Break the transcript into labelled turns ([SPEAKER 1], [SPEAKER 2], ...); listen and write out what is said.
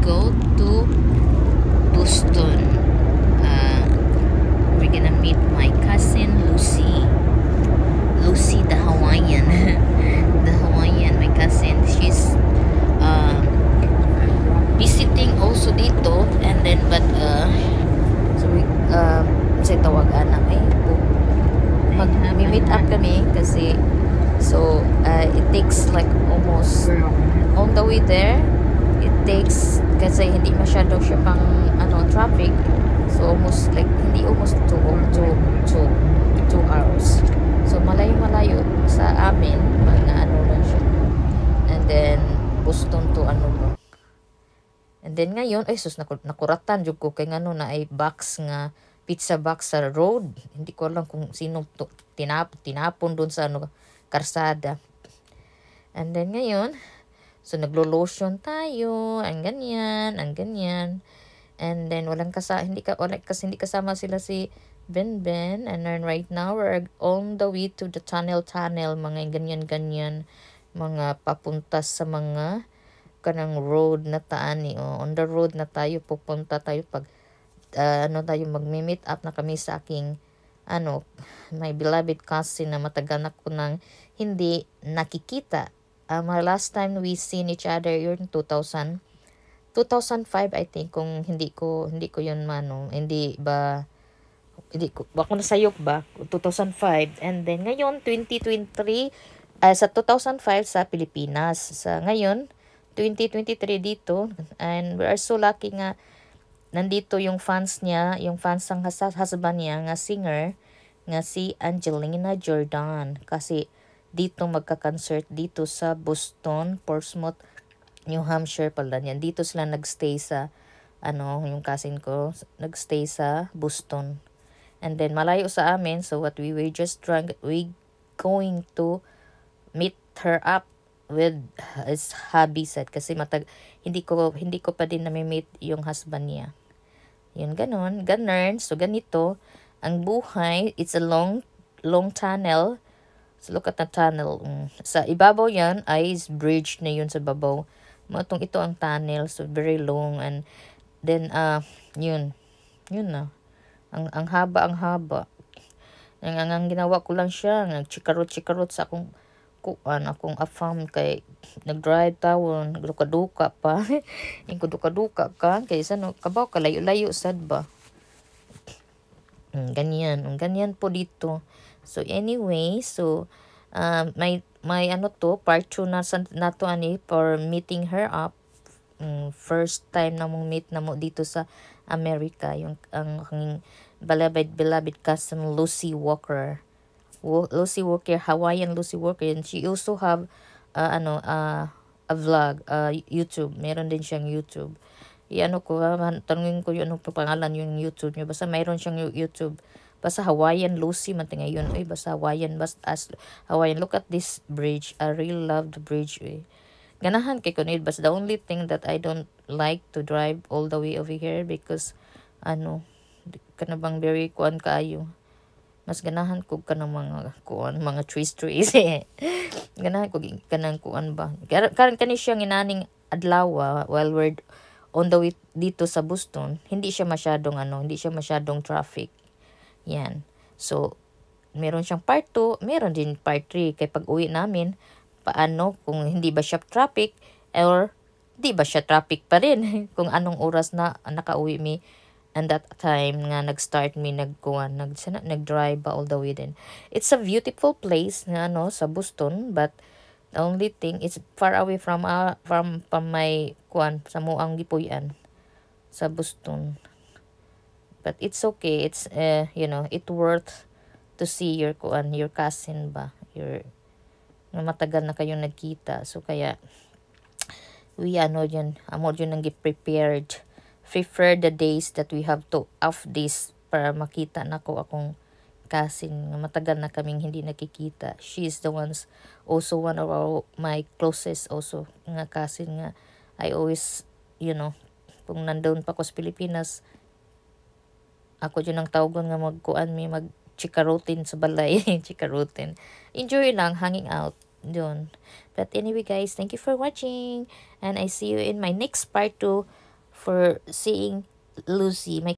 [SPEAKER 1] go to Boston. We're gonna meet my cousin Lucy. Lucy the Hawaiian. The Hawaiian, my cousin. She's visiting also dito, and then so we say tawagan na mag-meet up kami kasi so it takes like almost on the way there. It takes kasi hindi masyado siya pang traffic, so almost like hindi almost 2 hours. So malayo sa amin, mga lang siya. And then Boston to ba. And then ngayon ay sus nakuratan jud ko kay ngano na ay box nga pizza box sa road. Hindi ko alam kung sino tinapon doon sa karsada. And then ngayon so naglo-lotion tayo, ang ganyan. And then wala hindi kasama sila si Ben. And then right now we're on the way to the tunnel, mga ganyan, mga papunta sa mga kanang road na taani. On the road na tayo, pupunta tayo pag tayo magmi-meet up na kami sa aking my beloved cousin na matagal na ko nang hindi nakikita. My last time we seen each other yun 2005 I think, kung hindi ko yun hindi ko nasayop ba 2005. And then ngayon 2023 sa 2005 sa Pilipinas, sa ngayon 2023 dito, and we are so lucky nga nandito yung fans niya, yung fans ng husband niya nga singer nga si Angelina Jordan, kasi dito magka-concert dito sa Boston, Portsmouth, New Hampshire pala niyan. Dito sila nagstay sa yung cousin ko nagstay sa Boston. And then malayo sa amin, so what we going to meet her up with his hubby set, kasi hindi ko pa din nami-meet yung husband niya. Yun ganon. So ganito ang buhay. It's a long tunnel. So look at the tunnel. Sa ibabaw yan ay bridge na yun sa babaw. Ito ang tunnel, so very long. And then yun na. Ang haba. Ang ginawa ko lang siya, nagchikarot sa akong afam kay nag-drive tawon, duka pa. Yung duka ka kaysa kabaw ka layo sad ba. Ganyan po dito. So anyway, so may part 2 nato ani for meeting her up. First time na mong meet na mo dito sa America, yung ang beloved cousin Lucy Walker, Hawaiian Lucy Walker. And she also have a vlog, YouTube. Meron din siyang YouTube. Tanungin ko yun, anong pangalan yung YouTube niya. Basta mayroon siyang YouTube. Basta Hawaiian Lucy man ngayon. Basta Hawaiian. Hawaiian. Look at this bridge. I really love the bridge. Ganahan kay kunid. But the only thing that I don't like to drive all the way over here because kanabang very kuan kaayo. Mas ganahan ko kanang mga trees. Ganahan ko kanang kuan ba. Karon kani siya nginaning adlaw while we're on the way dito sa Boston. Hindi siya masyadong traffic. Yan. So meron siyang part 2, meron din part 3 kay pag-uwi namin paano kung hindi ba siya traffic or di ba siya traffic pa rin kung anong oras na nakauwi mi. And that time nga nag-start mi nag-drive ba all the way din. It's a beautiful place na sa Boston, but the only thing it's far away from my sa muang gipuy-an sa Boston. But it's okay. It's it worth to see your cousin ba. Matagal na kayong nagkita. So kaya we amo yun nang prepared the days that we have to off days para makita nako akong cousin. Matagal na kaming hindi nakikita. She is also one of my closest also nga cousin nga I always kung nandoon pa ko sa Pilipinas, ako yun ang tawgon nga mag-chikarutin sa balay. Chikarutin. Enjoy lang, hanging out doon. But anyway guys, thank you for watching. And I see you in my next part 2 for seeing Lucy, my